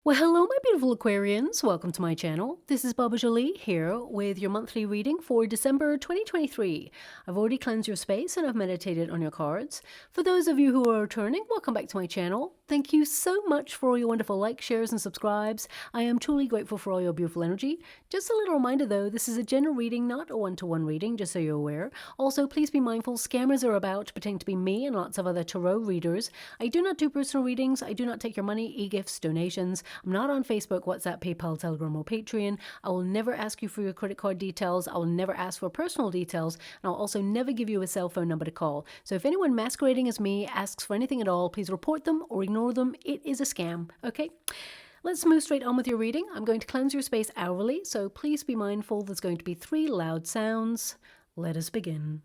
Well, hello, my beautiful Aquarians. Welcome to my channel. This is Baba Jolie here with your monthly reading for December 2023. I've already cleansed your space and I've meditated on your cards. For those of you who are returning, welcome back to my channel. Thank you so much for all your wonderful likes, shares, and subscribes. I am truly grateful for all your beautiful energy. Just a little reminder though, this is a general reading, not a one-to-one reading, just so you're aware. Also, please be mindful, scammers are about pretending to be me and lots of other tarot readers. I do not do personal readings. I do not take your money, e-gifts, donations. I'm not on Facebook, WhatsApp, PayPal, Telegram, or Patreon. I will never ask you for your credit card details. I will never ask for personal details. And I'll also never give you a cell phone number to call. So if anyone masquerading as me asks for anything at all, please report them or ignore them. It is a scam, okay? Let's move straight on with your reading. I'm going to cleanse your space hourly, so please be mindful there's going to be 3 loud sounds. Let us begin.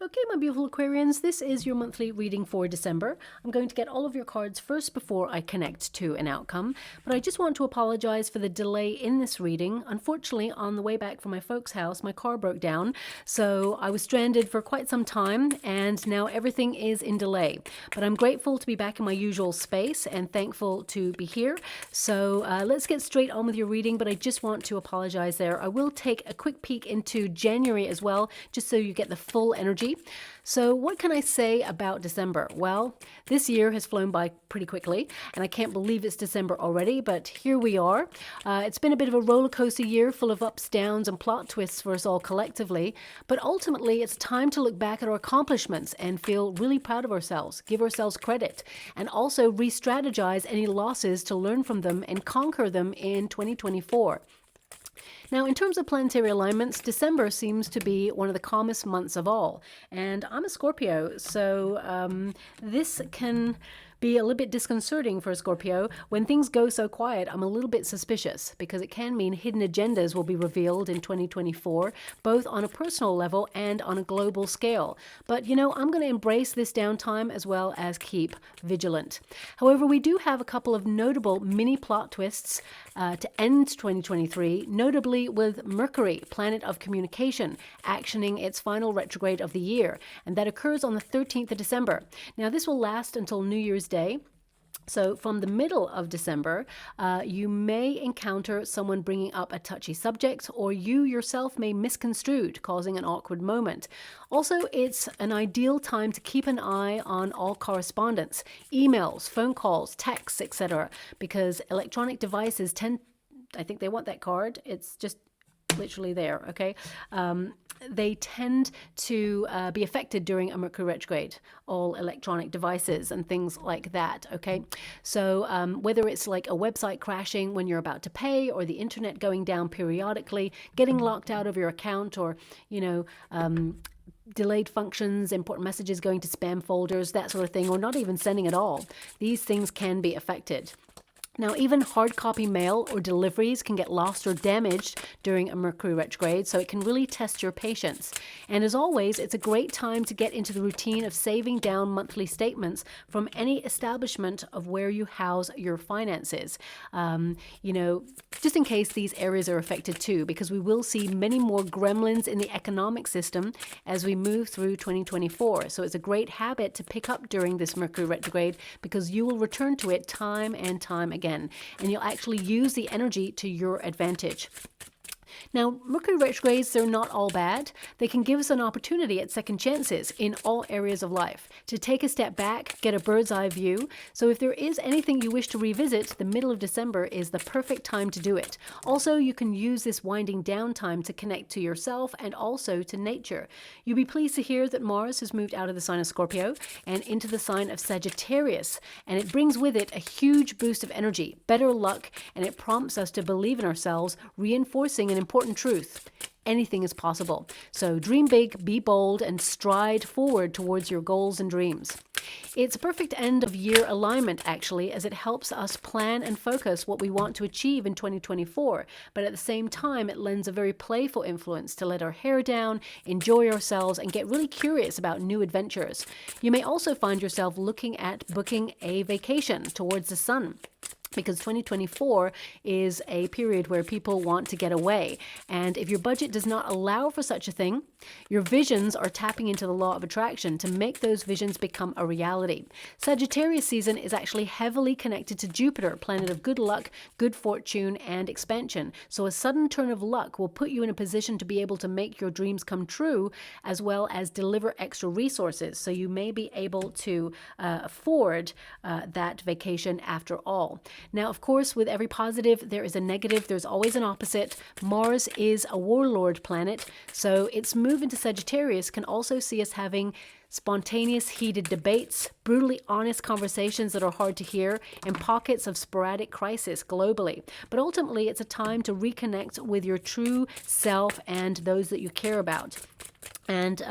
Okay, my beautiful Aquarians, this is your monthly reading for December. I'm going to get all of your cards first before I connect to an outcome, but I just want to apologize for the delay in this reading. Unfortunately, on the way back from my folks' house, my car broke down, so I was stranded for quite some time, and now everything is in delay. But I'm grateful to be back in my usual space and thankful to be here. So let's get straight on with your reading, but I just want to apologize there. I will take a quick peek into January as well, just so you get the full energy. So what can I say about December? Well, this year has flown by pretty quickly, and I can't believe it's December already, but here we are. It's been a bit of a roller coaster year full of ups, downs, and plot twists for us all collectively, but ultimately it's time to look back at our accomplishments and feel really proud of ourselves, give ourselves credit, and also re-strategize any losses to learn from them and conquer them in 2024. Now, in terms of planetary alignments, December seems to be one of the calmest months of all. And I'm a Scorpio, so this can be a little bit disconcerting for a Scorpio. When things go so quiet, I'm a little bit suspicious because it can mean hidden agendas will be revealed in 2024, both on a personal level and on a global scale. But, you know, I'm going to embrace this downtime as well as keep vigilant. However, we do have a couple of notable mini plot twists to end 2023, notably with Mercury, planet of communication, actioning its final retrograde of the year, and that occurs on the 13th of December. Now, this will last until New Year's Day. So from the middle of December, you may encounter someone bringing up a touchy subject, or you yourself may misconstrue, causing an awkward moment. Also, it's an ideal time to keep an eye on all correspondence, emails, phone calls, texts, etc., because electronic devices tend, I think they want that card, it's just literally there, okay? They tend to be affected during a Mercury retrograde, all electronic devices and things like that, okay? So whether it's like a website crashing when you're about to pay, or the internet going down periodically, getting locked out of your account, or, you know, delayed functions, important messages going to spam folders, that sort of thing, or not even sending at all. These things can be affected. Now, even hard copy mail or deliveries can get lost or damaged during a Mercury retrograde, so it can really test your patience. And as always, it's a great time to get into the routine of saving down monthly statements from any establishment of where you house your finances. You know, just in case these areas are affected too, because we will see many more gremlins in the economic system as we move through 2024. So it's a great habit to pick up during this Mercury retrograde, because you will return to it time and time again. And you'll actually use the energy to your advantage. Now, Mercury retrogrades, they're not all bad. They can give us an opportunity at second chances in all areas of life, to take a step back, get a bird's eye view. So if there is anything you wish to revisit, the middle of December is the perfect time to do it. Also, you can use this winding down time to connect to yourself and also to nature. You'll be pleased to hear that Mars has moved out of the sign of Scorpio and into the sign of Sagittarius, and it brings with it a huge boost of energy, better luck, and it prompts us to believe in ourselves, reinforcing an important truth. anything is possible. So dream big, be bold, and stride forward towards your goals and dreams. It's a perfect end of year alignment, actually, as it helps us plan and focus what we want to achieve in 2024. But at the same time, it lends a very playful influence to let our hair down, enjoy ourselves, and get really curious about new adventures. You may also find yourself looking at booking a vacation towards the sun, because 2024 is a period where people want to get away. And if your budget does not allow for such a thing, your visions are tapping into the law of attraction to make those visions become a reality. Sagittarius season is actually heavily connected to Jupiter, planet of good luck, good fortune, and expansion. So a sudden turn of luck will put you in a position to be able to make your dreams come true, as well as deliver extra resources. So you may be able to afford that vacation after all. Now, of course, with every positive, there is a negative. There's always an opposite. Mars is a warlord planet, so its move into Sagittarius can also see us having spontaneous, heated debates, brutally honest conversations that are hard to hear, and pockets of sporadic crisis globally. But ultimately, it's a time to reconnect with your true self and those that you care about. And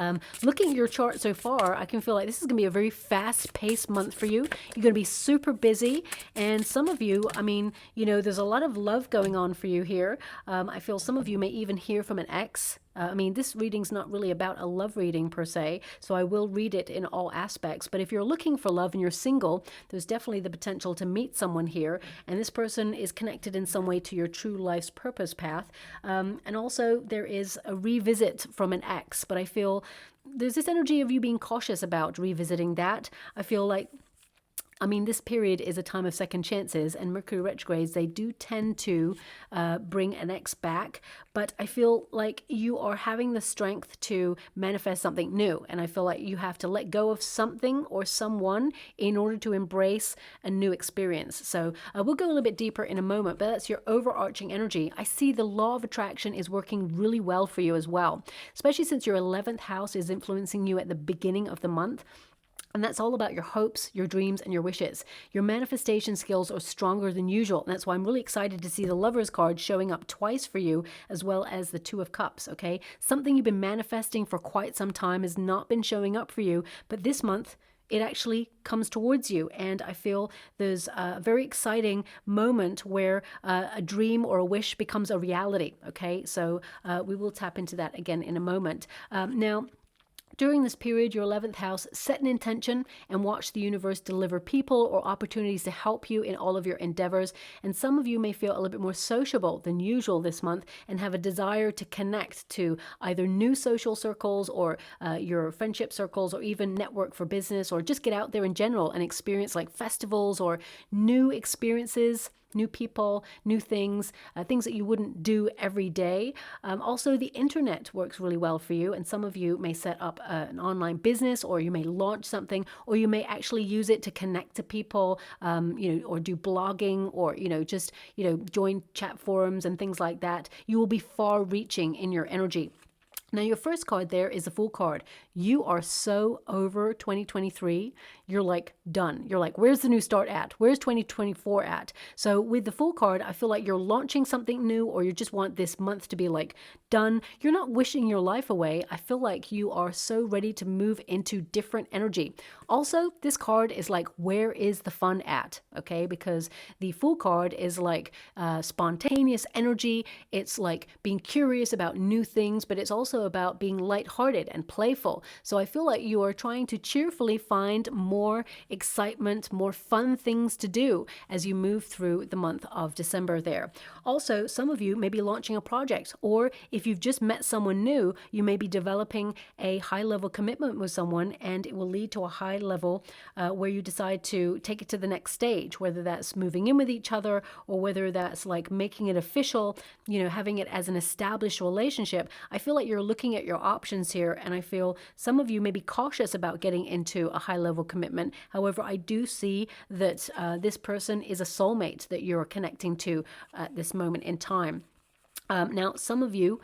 looking at your chart so far, I can feel like this is going to be a very fast-paced month for you. You're going to be super busy. And some of you, I mean, you know, there's a lot of love going on for you here. I feel some of you may even hear from an ex. I mean, this reading's not really about a love reading per se, so I will read it in all aspects. But if you're looking for love and you're single, there's definitely the potential to meet someone here. And this person is connected in some way to your true life's purpose path. And also there is a revisit from an ex, but I feel there's this energy of you being cautious about revisiting that. I feel like, I mean, this period is a time of second chances, and Mercury retrogrades, they do tend to bring an ex back, but I feel like you are having the strength to manifest something new, and I feel like you have to let go of something or someone in order to embrace a new experience. So we'll go a little bit deeper in a moment, but that's your overarching energy. I see the law of attraction is working really well for you as well, especially since your 11th house is influencing you at the beginning of the month. And that's all about your hopes, your dreams, and your wishes. Your manifestation skills are stronger than usual. And that's why I'm really excited to see the Lovers card showing up twice for you, as well as the Two of Cups, okay? Something you've been manifesting for quite some time has not been showing up for you, but this month, it actually comes towards you. And I feel there's a very exciting moment where a dream or a wish becomes a reality, okay? So we will tap into that again in a moment. Now, during this period, your 11th house, set an intention and watch the universe deliver people or opportunities to help you in all of your endeavors. And some of you may feel a little bit more sociable than usual this month and have a desire to connect to either new social circles or your friendship circles, or even network for business, or just get out there in general and experience like festivals or new experiences, new people, new things, things that you wouldn't do every day. Also, the internet works really well for you, and some of you may set up an online business, or you may launch something, or you may actually use it to connect to people, or do blogging, or, just, join chat forums and things like that. You will be far-reaching in your energy. Now, your first card there is the Fool card. You are so over 2023. You're like done. You're like, where's the new start at? Where's 2024 at? So with the Fool card, I feel like you're launching something new, or you just want this month to be like done. You're not wishing your life away. I feel like you are so ready to move into different energy. Also, this card is like, where is the fun at? Okay, because the Fool card is like spontaneous energy. It's like being curious about new things, but it's also about being lighthearted and playful. So I feel like you are trying to cheerfully find more excitement, more fun things to do as you move through the month of December there. Also, some of you may be launching a project, or if you've just met someone new, you may be developing a high-level commitment with someone, and it will lead to a high level where you decide to take it to the next stage, whether that's moving in with each other, or whether that's like making it official, having it as an established relationship. I feel like you're looking at your options here, and I feel some of you may be cautious about getting into a high-level commitment. However, I do see that this person is a soulmate that you're connecting to at this moment in time. Now, some of you,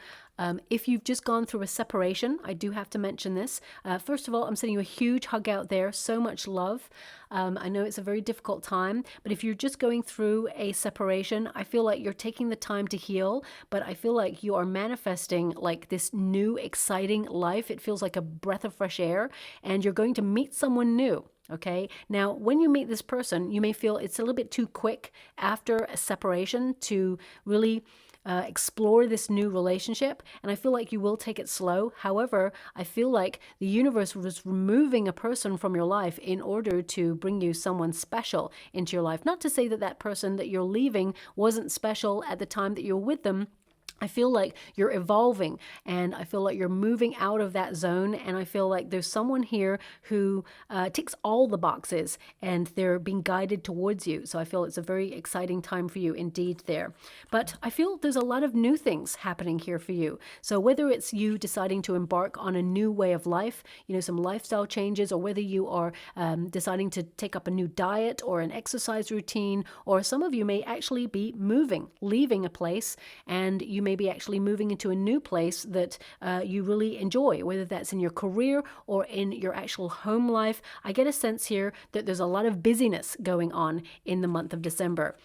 if you've just gone through a separation, I do have to mention this. First of all, I'm sending you a huge hug out there. So much love. I know it's a very difficult time, but if you're just going through a separation, I feel like you're taking the time to heal, but I feel like you are manifesting like this new, exciting life. It feels like a breath of fresh air, and you're going to meet someone new. Okay, now when you meet this person, you may feel it's a little bit too quick after a separation to really explore this new relationship, and I feel like you will take it slow. However, I feel like the universe was removing a person from your life in order to bring you someone special into your life. Not to say that that person that you're leaving wasn't special at the time that you're with them. I feel like you're evolving, and I feel like you're moving out of that zone, and I feel like there's someone here who ticks all the boxes, and they're being guided towards you. So I feel it's a very exciting time for you indeed there. But I feel there's a lot of new things happening here for you. So whether it's you deciding to embark on a new way of life, some lifestyle changes, or whether you are deciding to take up a new diet or an exercise routine, or some of you may actually be moving, leaving a place, and you may be actually moving into a new place that you really enjoy, whether that's in your career or in your actual home life. I get a sense here that there's a lot of busyness going on in the month of December.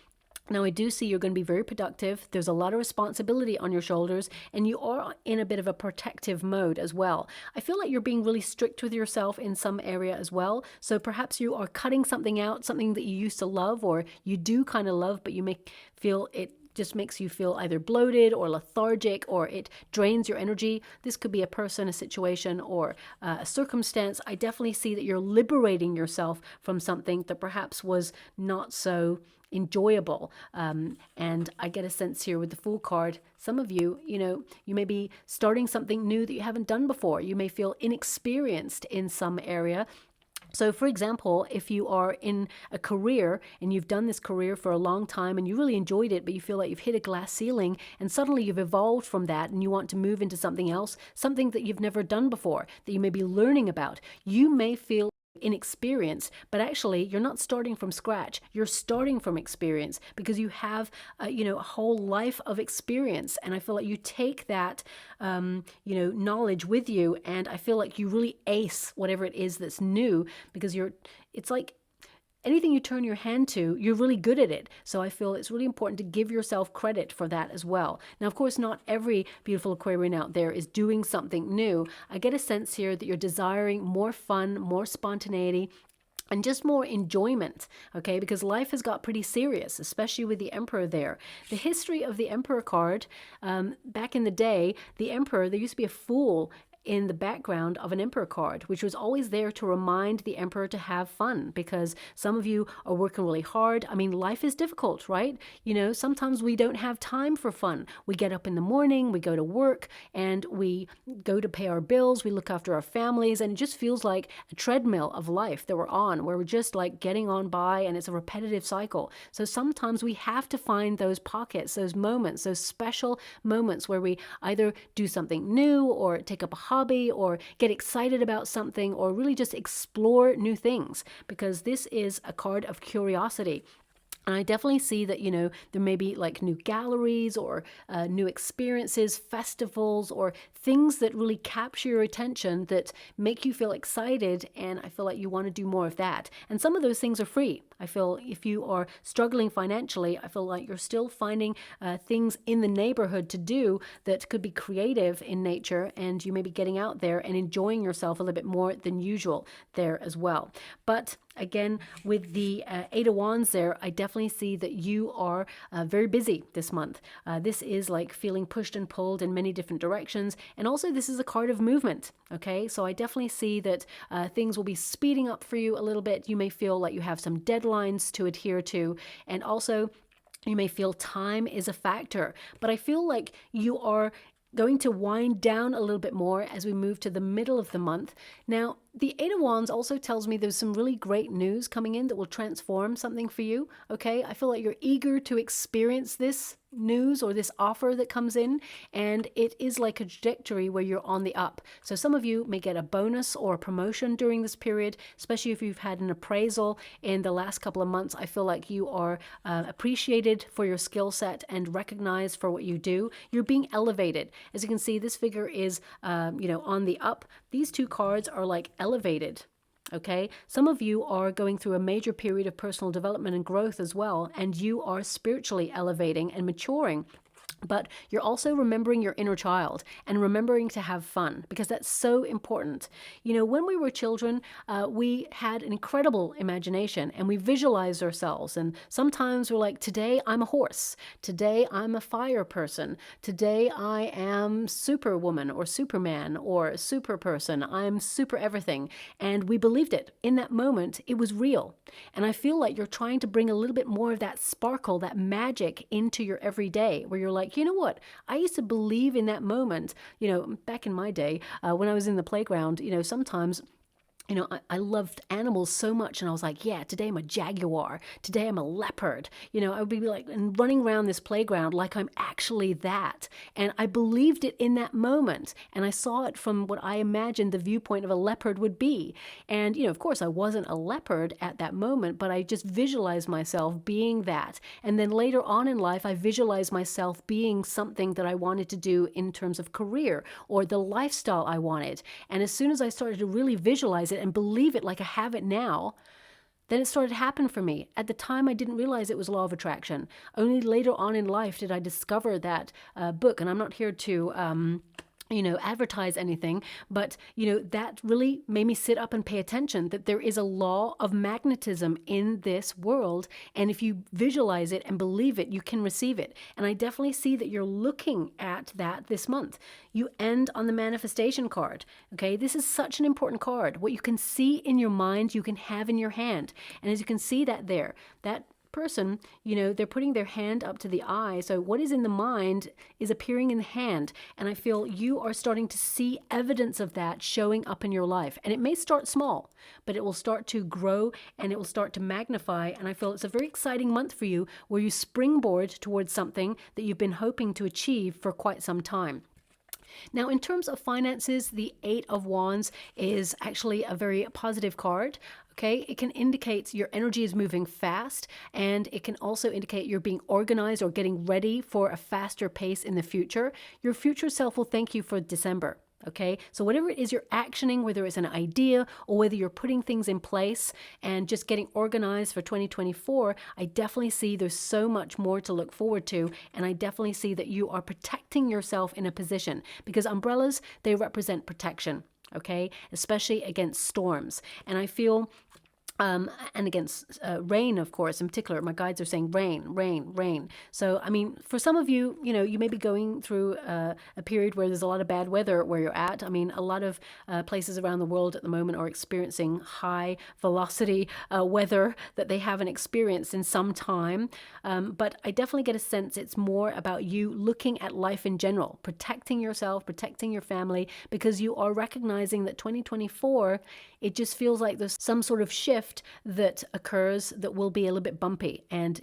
Now, I do see you're going to be very productive. There's a lot of responsibility on your shoulders, and you are in a bit of a protective mode as well. I feel like you're being really strict with yourself in some area as well. So perhaps you are cutting something out, something that you used to love or you do kind of love, but you may feel it just makes you feel either bloated or lethargic, or it drains your energy. This could be a person, a situation, or a circumstance. I definitely see that you're liberating yourself from something that perhaps was not so enjoyable. And I get a sense here with the Fool card, some of you, you may be starting something new that you haven't done before. You may feel inexperienced in some area. So for example, if you are in a career and you've done this career for a long time and you really enjoyed it, but you feel like you've hit a glass ceiling, and suddenly you've evolved from that and you want to move into something else, something that you've never done before, that you may be learning about, you may feel inexperienced, but actually you're not starting from scratch. You're starting from experience because you have a whole life of experience, and I feel like you take that knowledge with you, and I feel like you really ace whatever it is that's new, because it's like anything you turn your hand to, you're really good at it. So I feel it's really important to give yourself credit for that as well. Now, of course, not every beautiful Aquarian out there is doing something new. I get a sense here that you're desiring more fun, more spontaneity, and just more enjoyment, okay? Because life has got pretty serious, especially with the Emperor there. The history of the Emperor card, back in the day, the Emperor, there used to be a fool in the background of an Emperor card, which was always there to remind the Emperor to have fun, because some of you are working really hard. I mean, life is difficult, right? Sometimes we don't have time for fun. We get up in the morning, we go to work, and we go to pay our bills, we look after our families, and it just feels like a treadmill of life that we're on, where we're just like getting on by, and it's a repetitive cycle. So sometimes we have to find those pockets, those moments, those special moments where we either do something new, or take up a hobby, or get excited about something, or really just explore new things, because this is a card of curiosity. And I definitely see that, there may be like new galleries or new experiences, festivals, or things that really capture your attention that make you feel excited. And I feel like you want to do more of that. And some of those things are free. I feel if you are struggling financially, I feel like you're still finding things in the neighborhood to do that could be creative in nature. And you may be getting out there and enjoying yourself a little bit more than usual there as well. But again, with the Eight of Wands there, I definitely see that you are very busy this month. This is like feeling pushed and pulled in many different directions. And also this is a card of movement. Okay, so I definitely see that things will be speeding up for you a little bit. You may feel like you have some deadlines to adhere to. And also you may feel time is a factor. But I feel like you are going to wind down a little bit more as we move to the middle of the month. Now, The Eight of Wands also tells me there's some really great news coming in that will transform something for you, okay? I feel like you're eager to experience this news or this offer that comes in, and it is like a trajectory where you're on the up. So some of you may get a bonus or a promotion during this period, especially if you've had an appraisal in the last couple of months. I feel like you are appreciated for your skill set and recognized for what you do. You're being elevated. As you can see, this figure is on the up. These two cards are like elevated. Okay, some of you are going through a major period of personal development and growth as well, and you are spiritually elevating and maturing. But you're also remembering your inner child and remembering to have fun, because that's so important. You know, when we were children, we had an incredible imagination and we visualized ourselves. And sometimes we're like, today I'm a horse. Today I'm a fire person. Today I am Superwoman or Superman or super person. I'm super everything. And we believed it. In that moment, it was real. And I feel like you're trying to bring a little bit more of that sparkle, that magic into your everyday, where you're like, you know what? I used to believe in that moment, back in my day, when I was in the playground, sometimes I loved animals so much, and I was like, yeah, today I'm a jaguar. Today I'm a leopard. I would be like and running around this playground like I'm actually that. And I believed it in that moment. And I saw it from what I imagined the viewpoint of a leopard would be. And, of course, I wasn't a leopard at that moment, but I just visualized myself being that. And then later on in life, I visualized myself being something that I wanted to do in terms of career or the lifestyle I wanted. And as soon as I started to really visualize it and believe it like I have it now, then it started to happen for me. At the time, I didn't realize it was law of attraction. Only later on in life did I discover that book. And I'm not here to advertise anything, but, that really made me sit up and pay attention that there is a law of magnetism in this world. And if you visualize it and believe it, you can receive it. And I definitely see that you're looking at that this month. You end on the manifestation card. Okay. This is such an important card. What you can see in your mind, you can have in your hand. And as you can see that there, that person, they're putting their hand up to the eye. So what is in the mind is appearing in the hand. And I feel you are starting to see evidence of that showing up in your life. And it may start small, but it will start to grow and it will start to magnify. And I feel it's a very exciting month for you, where you springboard towards something that you've been hoping to achieve for quite some time. Now, in terms of finances, the Eight of Wands is actually a very positive card. Okay, it can indicate your energy is moving fast, and it can also indicate you're being organized or getting ready for a faster pace in the future. Your future self will thank you for December. Okay, so whatever it is you're actioning, whether it's an idea or whether you're putting things in place and just getting organized for 2024, I definitely see there's so much more to look forward to. And I definitely see that you are protecting yourself in a position, because umbrellas, they represent protection. Okay, especially against storms. And I feel and against rain, of course, in particular. My guides are saying rain, rain, rain. So, I mean, for some of you, you may be going through a period where there's a lot of bad weather where you're at. I mean, a lot of places around the world at the moment are experiencing high velocity weather that they haven't experienced in some time. But I definitely get a sense it's more about you looking at life in general, protecting yourself, protecting your family, because you are recognizing that 2024, it just feels like there's some sort of shift that occurs that will be a little bit bumpy. And,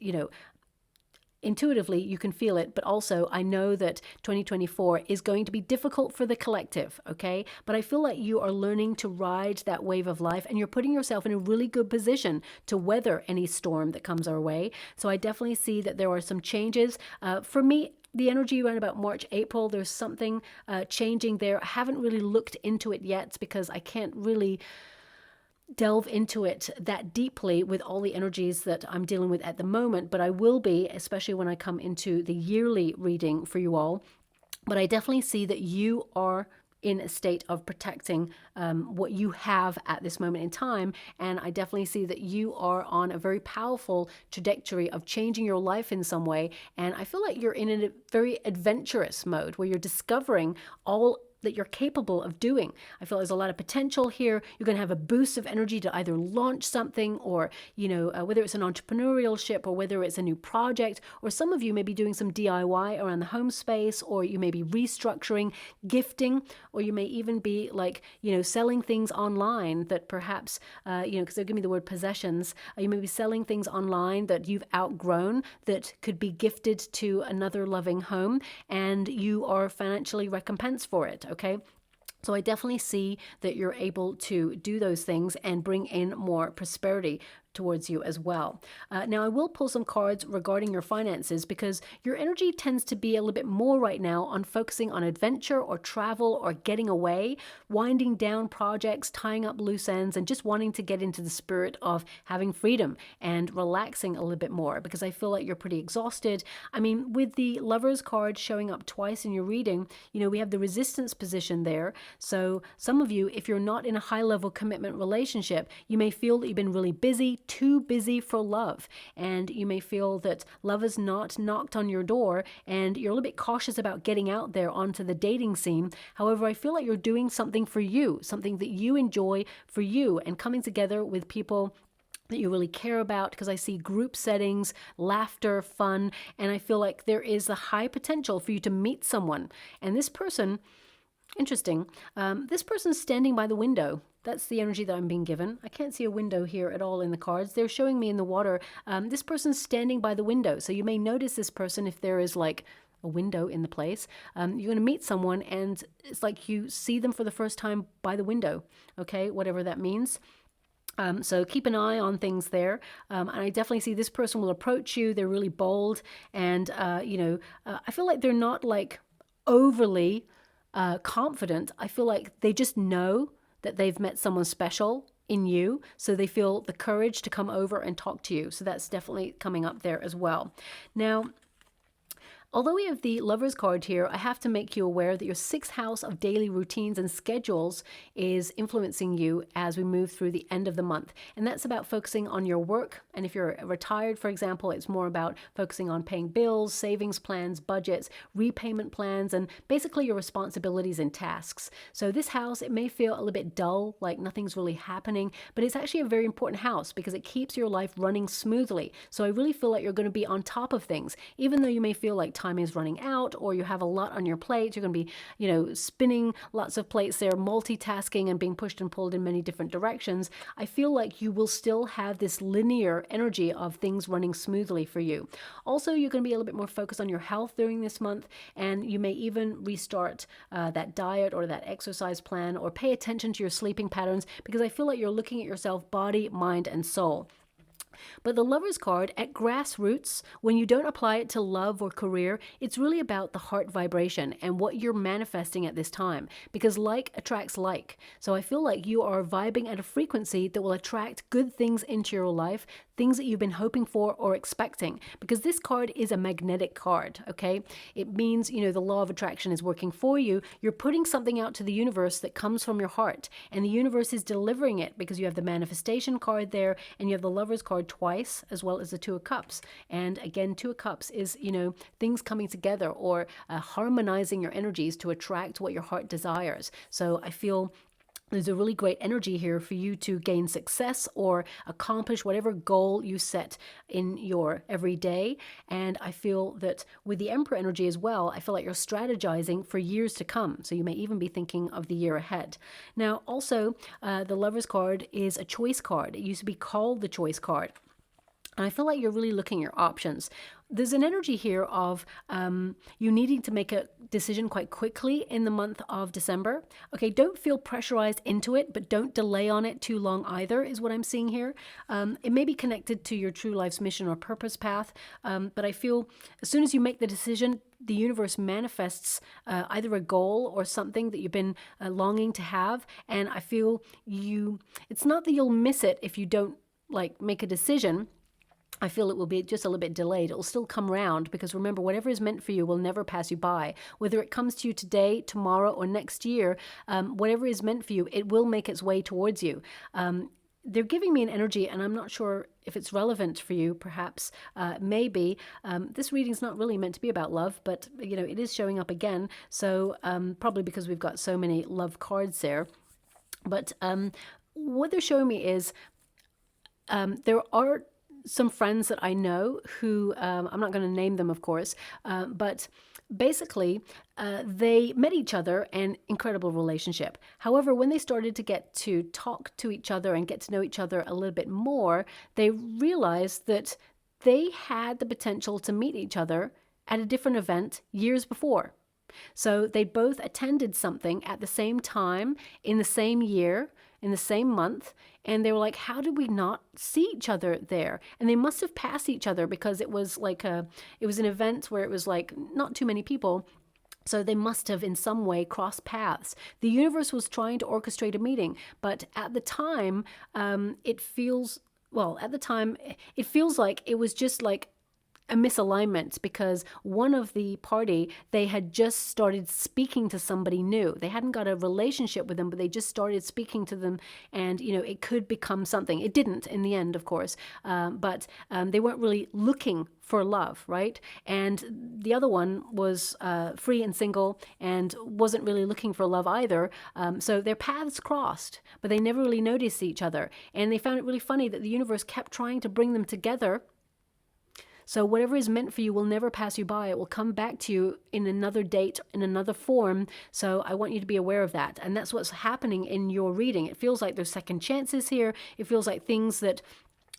intuitively you can feel it, but also I know that 2024 is going to be difficult for the collective, okay? But I feel like you are learning to ride that wave of life, and you're putting yourself in a really good position to weather any storm that comes our way. So I definitely see that there are some changes. For me, the energy around about March, April, there's something changing there. I haven't really looked into it yet because I can't really delve into it that deeply with all the energies that I'm dealing with at the moment, but I will be, especially when I come into the yearly reading for you all. But I definitely see that you are in a state of protecting what you have at this moment in time. And I definitely see that you are on a very powerful trajectory of changing your life in some way. And I feel like you're in a very adventurous mode where you're discovering all that you're capable of doing. I feel there's a lot of potential here. You're going to have a boost of energy to either launch something or, whether it's an entrepreneurship or whether it's a new project, or some of you may be doing some DIY around the home space, or you may be restructuring, gifting, or you may even be like, selling things online that perhaps, because they're giving me the word possessions. You may be selling things online that you've outgrown that could be gifted to another loving home, and you are financially recompensed for it. Okay. So I definitely see that you're able to do those things and bring in more prosperity towards you as well. Now I will pull some cards regarding your finances, because your energy tends to be a little bit more right now on focusing on adventure or travel or getting away, winding down projects, tying up loose ends, and just wanting to get into the spirit of having freedom and relaxing a little bit more, because I feel like you're pretty exhausted. I mean, with the Lovers card showing up twice in your reading, we have the resistance position there. So some of you, if you're not in a high level commitment relationship, you may feel that you've been really busy, too busy for love, and you may feel that love has not knocked on your door and you're a little bit cautious about getting out there onto the dating scene. However, I feel like you're doing something for you, something that you enjoy for you, and coming together with people that you really care about, because I see group settings, laughter, fun, and I feel like there is a high potential for you to meet someone. And this person, interesting, this person's standing by the window. That's the energy that I'm being given. I can't see a window here at all in the cards. They're showing me in the water. This person's standing by the window. So you may notice this person if there is like a window in the place. You're going to meet someone and it's like you see them for the first time by the window. Okay, whatever that means. So keep an eye on things there. And I definitely see this person will approach you. They're really bold. And, I feel like they're not like overly confident. I feel like they just know that they've met someone special in you, so they feel the courage to come over and talk to you. So that's definitely coming up there as well. Now, although we have the Lovers card here, I have to make you aware that your 6th house of daily routines and schedules is influencing you as we move through the end of the month. And that's about focusing on your work. And if you're retired, for example, it's more about focusing on paying bills, savings plans, budgets, repayment plans, and basically your responsibilities and tasks. So this house, it may feel a little bit dull, like nothing's really happening, but it's actually a very important house because it keeps your life running smoothly. So I really feel like you're going to be on top of things, even though you may feel like time is running out or you have a lot on your plate. You're going to be, spinning lots of plates there, multitasking and being pushed and pulled in many different directions. I feel like you will still have this linear energy of things running smoothly for you. Also, you're going to be a little bit more focused on your health during this month, and you may even restart that diet or that exercise plan, or pay attention to your sleeping patterns, because I feel like you're looking at yourself body, mind, and soul. But the Lovers card, at grassroots, when you don't apply it to love or career, it's really about the heart vibration and what you're manifesting at this time, because like attracts like. So I feel like you are vibing at a frequency that will attract good things into your life, things that you've been hoping for or expecting, because this card is a magnetic card, okay? It means, the law of attraction is working for you. You're putting something out to the universe that comes from your heart, and the universe is delivering it because you have the manifestation card there, and you have the Lovers card twice, as well as the Two of Cups. And again, Two of Cups is, things coming together, or harmonizing your energies to attract what your heart desires. So I feel there's a really great energy here for you to gain success or accomplish whatever goal you set in your everyday. And I feel that with the Emperor energy as well, I feel like you're strategizing for years to come. So you may even be thinking of the year ahead. Now, also, the Lovers card is a choice card. It used to be called the Choice card. And I feel like you're really looking at your options. There's an energy here of you needing to make a decision quite quickly in the month of December. Okay, don't feel pressurized into it, but don't delay on it too long either, is what I'm seeing here. It may be connected to your true life's mission or purpose path, but I feel as soon as you make the decision, the universe manifests either a goal or something that you've been longing to have. And I feel it's not that you'll miss it if you don't make a decision. I feel it will be just a little bit delayed. It will still come round, because remember, whatever is meant for you will never pass you by. Whether it comes to you today, tomorrow, or next year, whatever is meant for you, it will make its way towards you. they're giving me an energy, and I'm not sure if it's relevant for you, perhaps, maybe. This reading's not really meant to be about love, but, you know, it is showing up again. So probably because we've got so many love cards there. But what they're showing me is there are some friends that I know who, I'm not going to name them, of course, but basically they met each other, and incredible relationship. However, when they started to get to talk to each other and get to know each other a little bit more, they realized that they had the potential to meet each other at a different event years before. So they both attended something at the same time, in the same year, in the same month, and they were like, how did we not see each other there? And they must have passed each other, because it was like it was an event where it was like not too many people. So they must have in some way crossed paths. The universe was trying to orchestrate a meeting, but at the time, it feels like it was just like a misalignment, because one of the party, they had just started speaking to somebody new. They hadn't got a relationship with them, but they just started speaking to them, and you know, it could become something. It didn't in the end, of course, but they weren't really looking for love, right? And the other one was free and single and wasn't really looking for love either. So their paths crossed, but they never really noticed each other, and they found it really funny that the universe kept trying to bring them together. So whatever is meant for you will never pass you by. It will come back to you in another date, in another form. So I want you to be aware of that. And that's what's happening in your reading. It feels like there's second chances here. It feels like things that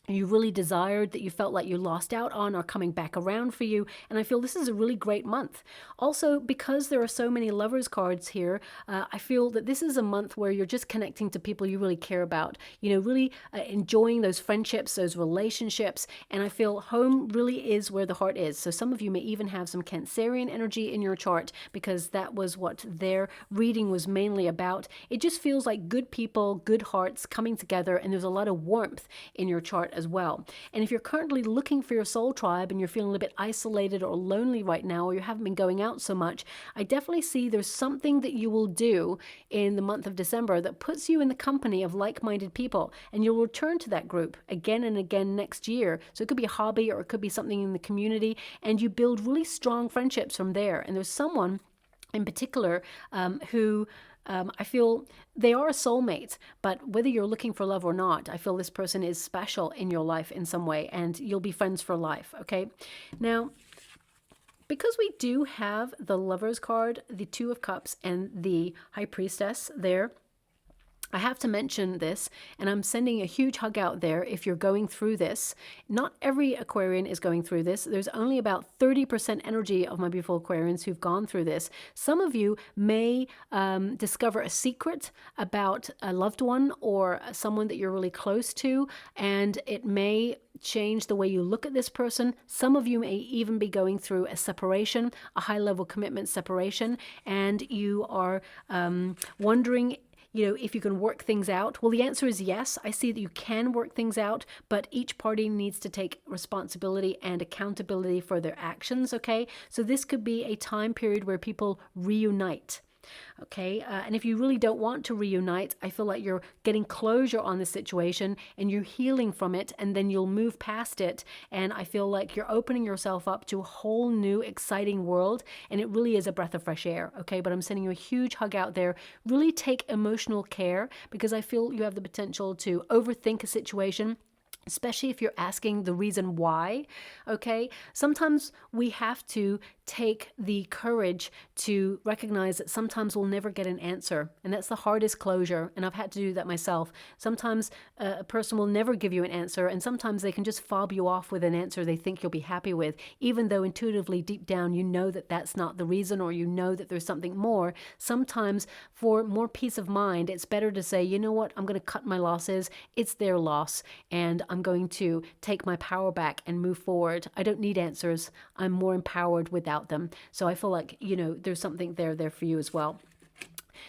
you really desired, that you felt like you lost out on, are coming back around for you. And I feel this is a really great month. Also, because there are so many lovers cards here, I feel that this is a month where you're just connecting to people you really care about, you know, really enjoying those friendships, those relationships. And I feel home really is where the heart is. So some of you may even have some Cancerian energy in your chart, because that was what their reading was mainly about. It just feels like good people, good hearts coming together, and there's a lot of warmth in your chart as well. And if you're currently looking for your soul tribe and you're feeling a little bit isolated or lonely right now, or you haven't been going out so much, I definitely see there's something that you will do in the month of December that puts you in the company of like-minded people, and you'll return to that group again and again next year. So it could be a hobby, or it could be something in the community, and you build really strong friendships from there. And there's someone in particular who I feel they are a soulmate, but whether you're looking for love or not, I feel this person is special in your life in some way, and you'll be friends for life, okay? Now, because we do have the Lovers card, the Two of Cups, and the High Priestess there, I have to mention this, and I'm sending a huge hug out there if you're going through this. Not every Aquarian is going through this. There's only about 30% energy of my beautiful Aquarians who've gone through this. Some of you may discover a secret about a loved one or someone that you're really close to, and it may change the way you look at this person. Some of you may even be going through a separation, a high-level commitment separation, and you are wondering, you know, if you can work things out. Well, the answer is yes. I see that you can work things out, but each party needs to take responsibility and accountability for their actions, okay? So this could be a time period where people reunite. Okay, and if you really don't want to reunite, I feel like you're getting closure on the situation and you're healing from it, and then you'll move past it. And I feel like you're opening yourself up to a whole new exciting world, and it really is a breath of fresh air. Okay, but I'm sending you a huge hug out there. Really take emotional care, because I feel you have the potential to overthink a situation, especially if you're asking the reason why, okay? Sometimes we have to take the courage to recognize that sometimes we'll never get an answer, and that's the hardest closure, and I've had to do that myself. Sometimes a person will never give you an answer, and sometimes they can just fob you off with an answer they think you'll be happy with, even though intuitively deep down you know that that's not the reason, or you know that there's something more. Sometimes for more peace of mind, it's better to say, you know what, I'm going to cut my losses. It's their loss, and I'm going to take my power back and move forward. I don't need answers. I'm more empowered without them. So I feel like, you know, there's something there for you as well.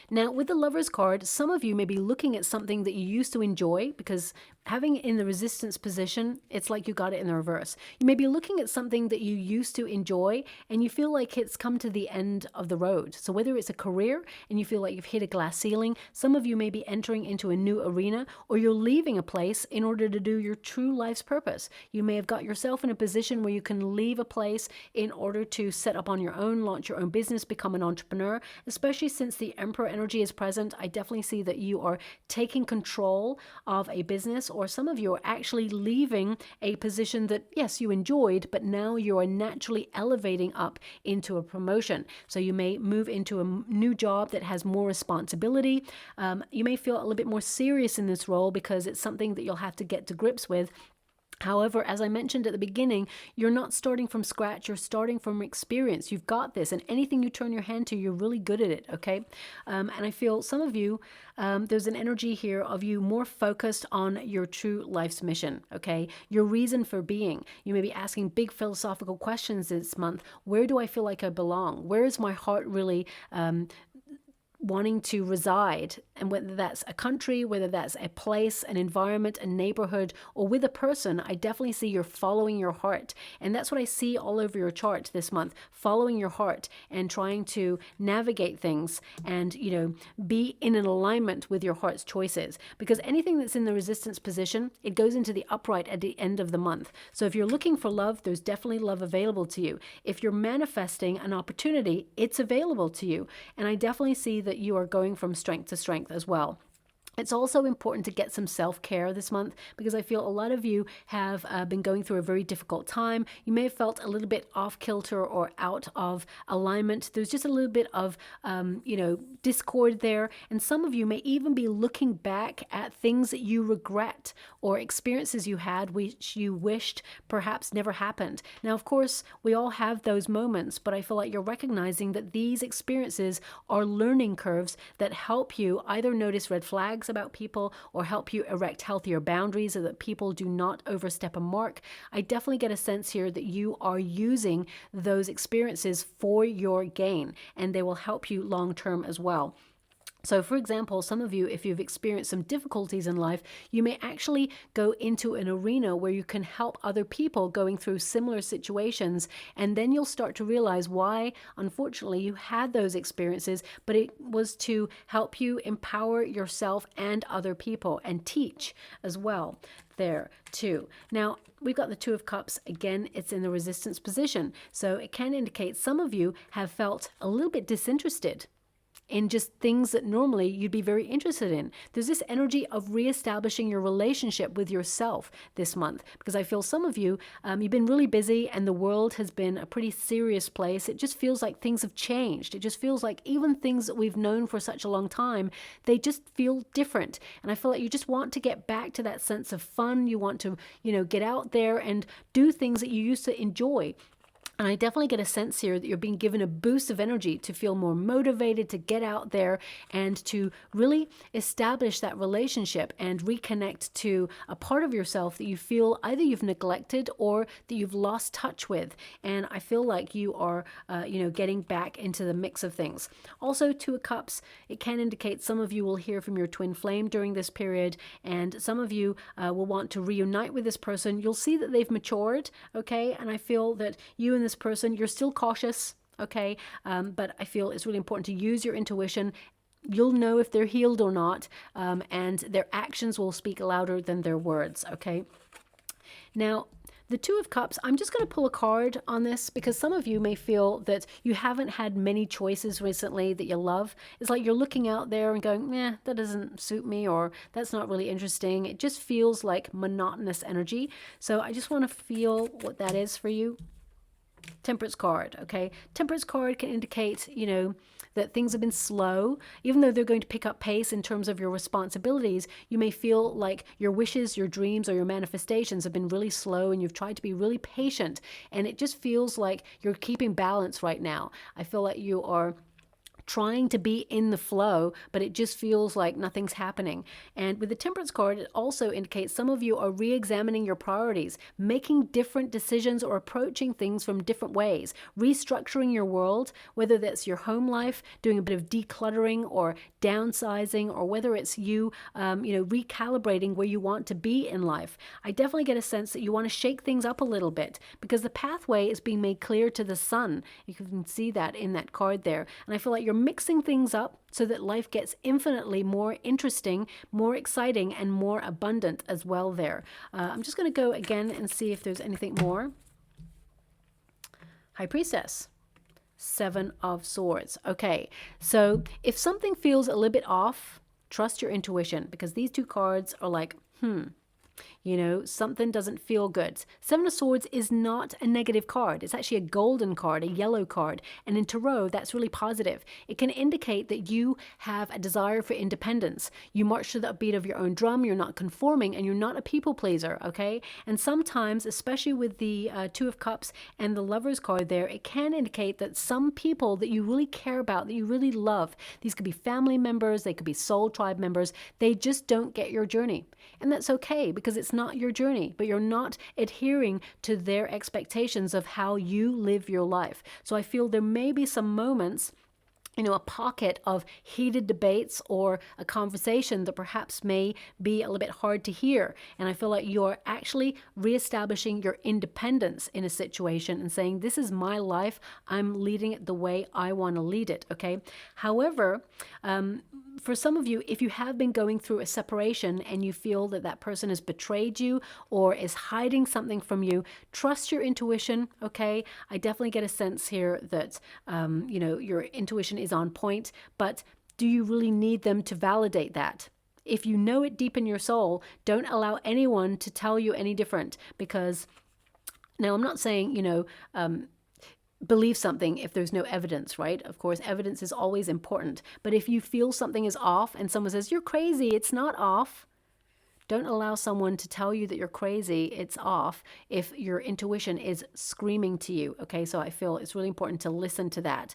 Now, with the Lovers card, some of you may be looking at something that you used to enjoy, because having it in the resistance position, it's like you got it in the reverse. You may be looking at something that you used to enjoy and you feel like it's come to the end of the road. So whether it's a career and you feel like you've hit a glass ceiling, some of you may be entering into a new arena, or you're leaving a place in order to do your true life's purpose. You may have got yourself in a position where you can leave a place in order to set up on your own, launch your own business, become an entrepreneur. Especially since the Emperor energy is present, I definitely see that you are taking control of a business, or some of you are actually leaving a position that, yes, you enjoyed, but now you are naturally elevating up into a promotion. So you may move into a new job that has more responsibility. You may feel a little bit more serious in this role because it's something that you'll have to get to grips with. However, as I mentioned at the beginning, you're not starting from scratch, you're starting from experience. You've got this, and anything you turn your hand to, you're really good at it, okay? And I feel some of you, there's an energy here of you more focused on your true life's mission, okay? Your reason for being. You may be asking big philosophical questions this month. Where do I feel like I belong? Where is my heart really wanting to reside? And whether that's a country, whether that's a place, an environment, a neighborhood, or with a person, I definitely see you're following your heart. And that's what I see all over your chart this month, following your heart and trying to navigate things and, you know, be in an alignment with your heart's choices. Because anything that's in the resistance position, it goes into the upright at the end of the month. So if you're looking for love, there's definitely love available to you. If you're manifesting an opportunity, it's available to you. And I definitely see that you are going from strength to strength as well. It's also important to get some self-care this month, because I feel a lot of you have been going through a very difficult time. You may have felt a little bit off kilter or out of alignment. There's just a little bit of, discord there. And some of you may even be looking back at things that you regret or experiences you had which you wished perhaps never happened. Now, of course, we all have those moments, but I feel like you're recognizing that these experiences are learning curves that help you either notice red flags about people or help you erect healthier boundaries so that people do not overstep a mark. I definitely get a sense here that you are using those experiences for your gain, and they will help you long term as well. So, for example, some of you, if you've experienced some difficulties in life, you may actually go into an arena where you can help other people going through similar situations. And then you'll start to realize why, unfortunately, you had those experiences, but it was to help you empower yourself and other people and teach as well there too. Now, we've got the Two of Cups. Again, it's in the resistance position. So it can indicate some of you have felt a little bit disinterested in just things that normally you'd be very interested in. There's this energy of reestablishing your relationship with yourself this month, because I feel some of you, you've been really busy and the world has been a pretty serious place. It just feels like things have changed. It just feels like even things that we've known for such a long time, they just feel different. And I feel like you just want to get back to that sense of fun. You want to, get out there and do things that you used to enjoy. And I definitely get a sense here that you're being given a boost of energy to feel more motivated to get out there and to really establish that relationship and reconnect to a part of yourself that you feel either you've neglected or that you've lost touch with. And I feel like you are, getting back into the mix of things. Also, Two of Cups, it can indicate some of you will hear from your twin flame during this period, and some of you will want to reunite with this person. You'll see that they've matured, okay? And I feel that you and this person, you're still cautious, okay? But I feel it's really important to use your intuition. You'll know if they're healed or not, and their actions will speak louder than their words, okay? Now, the Two of Cups, I'm just going to pull a card on this because some of you may feel that you haven't had many choices recently that you love. It's like you're looking out there and going, that doesn't suit me, or that's not really interesting. It just feels like monotonous energy. So I just want to feel what that is for you. Temperance card, okay? Temperance card can indicate, that things have been slow. Even though they're going to pick up pace in terms of your responsibilities, you may feel like your wishes, your dreams, or your manifestations have been really slow, and you've tried to be really patient, and it just feels like you're keeping balance right now. I feel like you are trying to be in the flow, but it just feels like nothing's happening. And with the Temperance card, it also indicates some of you are re-examining your priorities, making different decisions or approaching things from different ways, restructuring your world, whether that's your home life, doing a bit of decluttering or downsizing, or whether it's you, recalibrating where you want to be in life. I definitely get a sense that you want to shake things up a little bit because the pathway is being made clear to the sun. You can see that in that card there. And I feel like you're mixing things up so that life gets infinitely more interesting, more exciting, and more abundant as well there. I'm just going to go again and see if there's anything more. High Priestess. 7 of Swords. Okay, so if something feels a little bit off, trust your intuition, because these two cards are like, something doesn't feel good. 7 of Swords is not a negative card. It's actually a golden card, a yellow card. And in Tarot, that's really positive. It can indicate that you have a desire for independence. You march to the beat of your own drum. You're not conforming, and you're not a people pleaser, okay? And sometimes, especially with the 2 of Cups and the Lovers card there, it can indicate that some people that you really care about, that you really love, these could be family members, they could be soul tribe members, they just don't get your journey. And that's okay, because it's not your journey, but you're not adhering to their expectations of how you live your life. So I feel there may be some moments, a pocket of heated debates or a conversation that perhaps may be a little bit hard to hear. And I feel like you're actually reestablishing your independence in a situation and saying, this is my life. I'm leading it the way I want to lead it. Okay. However, for some of you, if you have been going through a separation and you feel that that person has betrayed you or is hiding something from you, trust your intuition, okay? I definitely get a sense here that, your intuition is on point, but do you really need them to validate that? If you know it deep in your soul, don't allow anyone to tell you any different, because now I'm not saying, believe something if there's no evidence, right? Of course, evidence is always important. But if you feel something is off and someone says, you're crazy, it's not off, don't allow someone to tell you that you're crazy, it's off, if your intuition is screaming to you, okay? So I feel it's really important to listen to that.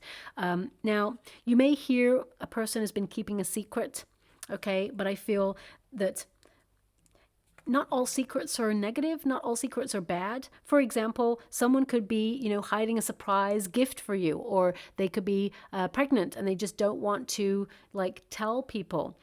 Now, you may hear a person has been keeping a secret, okay? But I feel that not all secrets are negative. Not all secrets are bad. For example, someone could be, hiding a surprise gift for you, or they could be pregnant and they just don't want to tell people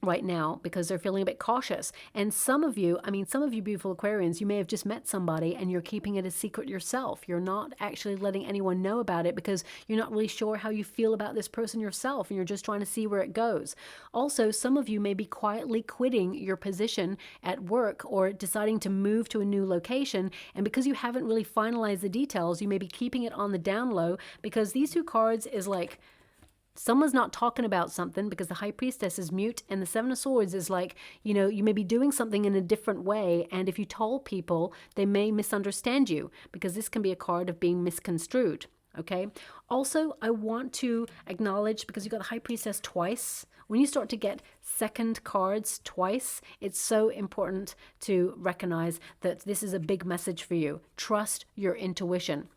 right now because they're feeling a bit cautious. And some of you beautiful Aquarians, you may have just met somebody and you're keeping it a secret yourself. You're not actually letting anyone know about it because you're not really sure how you feel about this person yourself, and you're just trying to see where it goes. Also, some of you may be quietly quitting your position at work or deciding to move to a new location, and because you haven't really finalized the details, you may be keeping it on the down low, because these two cards is like, someone's not talking about something because the High Priestess is mute, and the 7 of Swords is like, you may be doing something in a different way, and if you told people, they may misunderstand you, because this can be a card of being misconstrued, okay? Also, I want to acknowledge, because you got the High Priestess twice, when you start to get second cards twice, it's so important to recognize that this is a big message for you. Trust your intuition.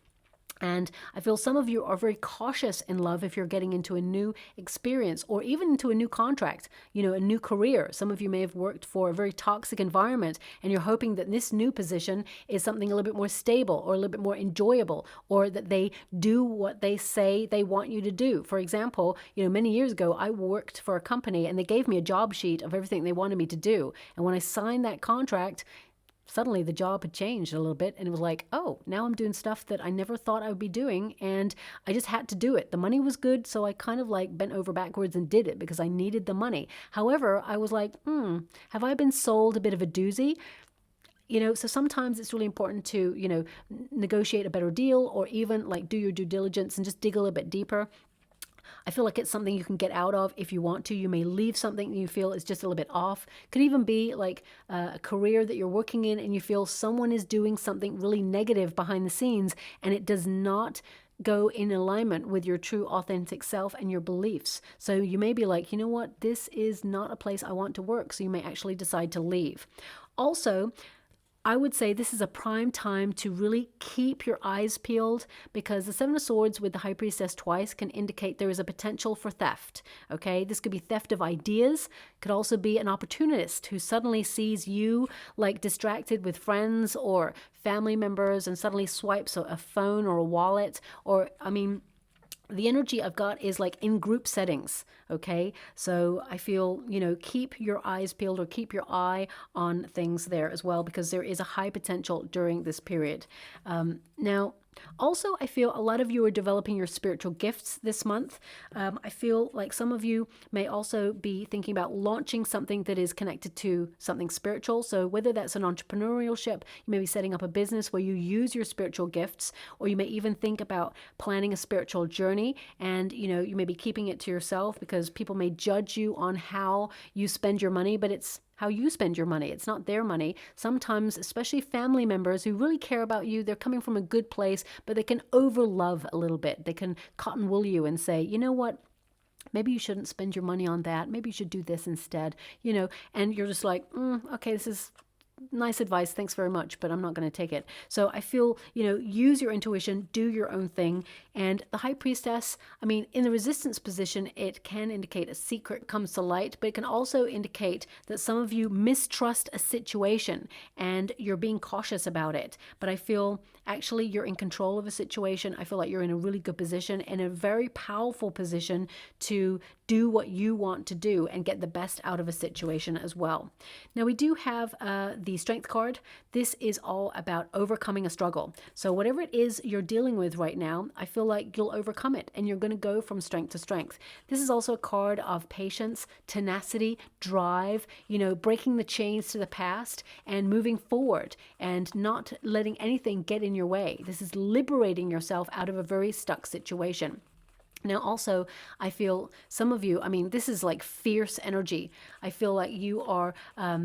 And I feel some of you are very cautious in love if you're getting into a new experience or even into a new contract, a new career. Some of you may have worked for a very toxic environment and you're hoping that this new position is something a little bit more stable or a little bit more enjoyable, or that they do what they say they want you to do. For example, many years ago, I worked for a company and they gave me a job sheet of everything they wanted me to do. And when I signed that contract, suddenly the job had changed a little bit, and it was like, oh, now I'm doing stuff that I never thought I would be doing, and I just had to do it. The money was good, so I kind of bent over backwards and did it because I needed the money. However, I was like, have I been sold a bit of a doozy? So sometimes it's really important to, negotiate a better deal, or even do your due diligence and just dig a little bit deeper. I feel like it's something you can get out of if you want to. You may leave something that you feel is just a little bit off. Could even be a career that you're working in and you feel someone is doing something really negative behind the scenes, and it does not go in alignment with your true authentic self and your beliefs. So you may be like, you know what, this is not a place I want to work. So you may actually decide to leave. Also, I would say this is a prime time to really keep your eyes peeled, because the Seven of Swords with the High Priestess twice can indicate there is a potential for theft. Okay, this could be theft of ideas, could also be an opportunist who suddenly sees you like distracted with friends or family members and suddenly swipes a phone or a wallet, or I mean, the energy I've got is like in group settings. Okay, so I feel, keep your eyes peeled or keep your eye on things there as well, because there is a high potential during this period. Now, also, I feel a lot of you are developing your spiritual gifts this month. I feel like some of you may also be thinking about launching something that is connected to something spiritual. So whether that's an entrepreneurship, you may be setting up a business where you use your spiritual gifts, or you may even think about planning a spiritual journey, and you may be keeping it to yourself because people may judge you on how you spend your money, but it's how you spend your money. It's not their money. Sometimes, especially family members who really care about you, they're coming from a good place, but they can overlove a little bit. They can cotton wool you and say, you know what? Maybe you shouldn't spend your money on that. Maybe you should do this instead, and you're just like, okay, this is nice advice, thanks very much, but I'm not going to take it. So I feel, use your intuition, do your own thing. And the High Priestess, I mean, in the resistance position, it can indicate a secret comes to light, but it can also indicate that some of you mistrust a situation and you're being cautious about it. But I feel actually you're in control of a situation. I feel like you're in a really good position, in a very powerful position to do what you want to do and get the best out of a situation as well. Now we do have the Strength card. This is all about overcoming a struggle. So whatever it is you're dealing with right now, I feel like you'll overcome it and you're going to go from strength to strength. This is also a card of patience, tenacity, drive, breaking the chains to the past and moving forward and not letting anything get in your way. This is liberating yourself out of a very stuck situation. Now, also, I feel some of you, I mean, this is like fierce energy. I feel like you are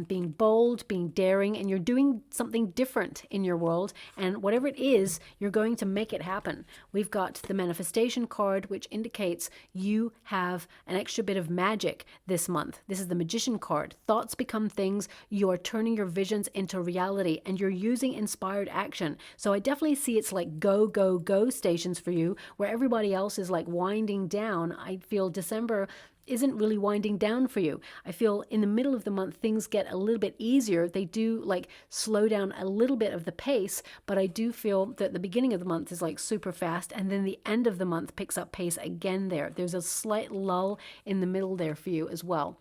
being bold, being daring, and you're doing something different in your world. And whatever it is, you're going to make it happen. We've got the manifestation card, which indicates you have an extra bit of magic this month. This is the magician card. Thoughts become things. You are turning your visions into reality, and you're using inspired action. So I definitely see it's like go, go, go stations for you, where everybody else is like winding down. I feel December isn't really winding down for you. I feel in the middle of the month, things get a little bit easier. They do like slow down a little bit of the pace, but I do feel that the beginning of the month is like super fast, and then the end of the month picks up pace again there. There's a slight lull in the middle there for you as well.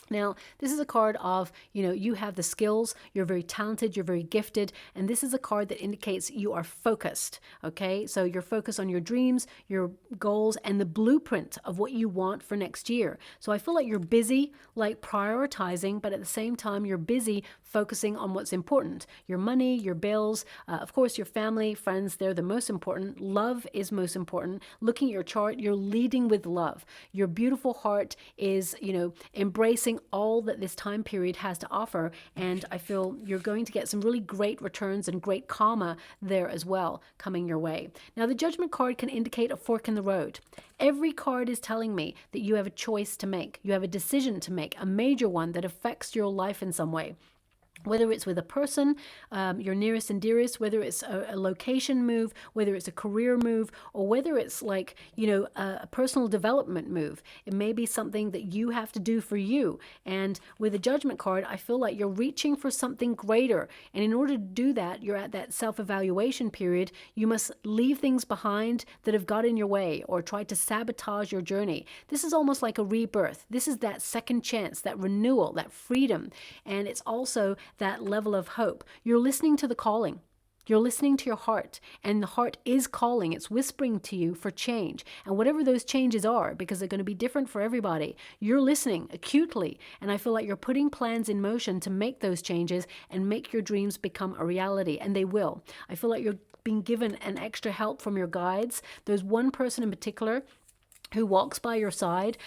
Now, this is a card of, you have the skills, you're very talented, you're very gifted, and this is a card that indicates you are focused, okay? So you're focused on your dreams, your goals, and the blueprint of what you want for next year. So I feel like you're busy, like prioritizing, but at the same time, you're busy focusing on what's important. Your money, your bills, of course, your family, friends, they're the most important. Love is most important. Looking at your chart, you're leading with love. Your beautiful heart is, embracing all that this time period has to offer, and I feel you're going to get some really great returns and great karma there as well coming your way. Now, the Judgment card can indicate a fork in the road. Every card is telling me that you have a choice to make. You have a decision to make, a major one that affects your life in some way. Whether it's with a person, your nearest and dearest, whether it's a location move, whether it's a career move, or whether it's like, a personal development move. It may be something that you have to do for you. And with the Judgment card, I feel like you're reaching for something greater. And in order to do that, you're at that self-evaluation period. You must leave things behind that have got in your way or tried to sabotage your journey. This is almost like a rebirth. This is that second chance, that renewal, that freedom. And it's also that level of hope. You're listening to the calling. You're listening to your heart, and the heart is calling. It's whispering to you for change. And whatever those changes are, because they're going to be different for everybody, you're listening acutely. And I feel like you're putting plans in motion to make those changes and make your dreams become a reality. And they will. I feel like you're being given an extra help from your guides. There's one person in particular who walks by your side.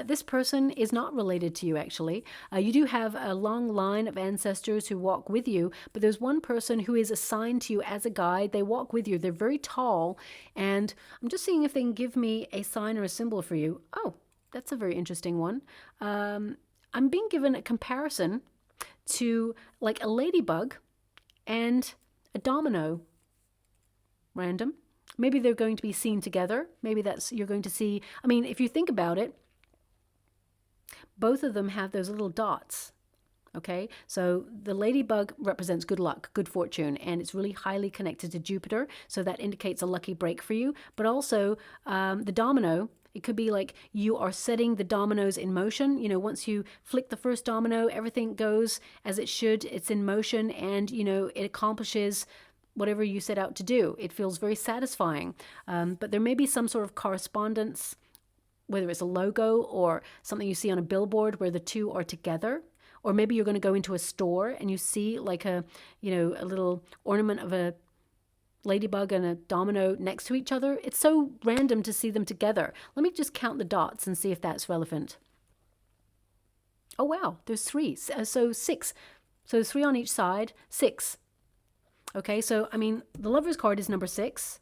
This person is not related to you, actually. You do have a long line of ancestors who walk with you, but there's one person who is assigned to you as a guide. They walk with you. They're very tall, and I'm just seeing if they can give me a sign or a symbol for you. Oh, that's a very interesting one. I'm being given a comparison to like a ladybug, and a domino. Random. Maybe they're going to be seen together. Maybe that's, you're going to see, I mean, if you think about it, both of them have those little dots. Okay, so the ladybug represents good luck, good fortune, and it's really highly connected to Jupiter, so that indicates a lucky break for you. But also the domino, it could be like you are setting the dominoes in motion. You know, once you flick the first domino, everything goes as it should. It's in motion, and, you know, it accomplishes whatever you set out to do. It feels very satisfying. But there may be some sort of correspondence, whether it's a logo or something you see on a billboard where the two are together. Or maybe you're going to go into a store and you see like a, you know, a little ornament of a ladybug and a domino next to each other. It's so random to see them together. Let me just count the dots and see if that's relevant. Oh, wow, there's 3. So 6. So 3 on each side, 6. Okay, so, I mean, the Lover's card is number 6.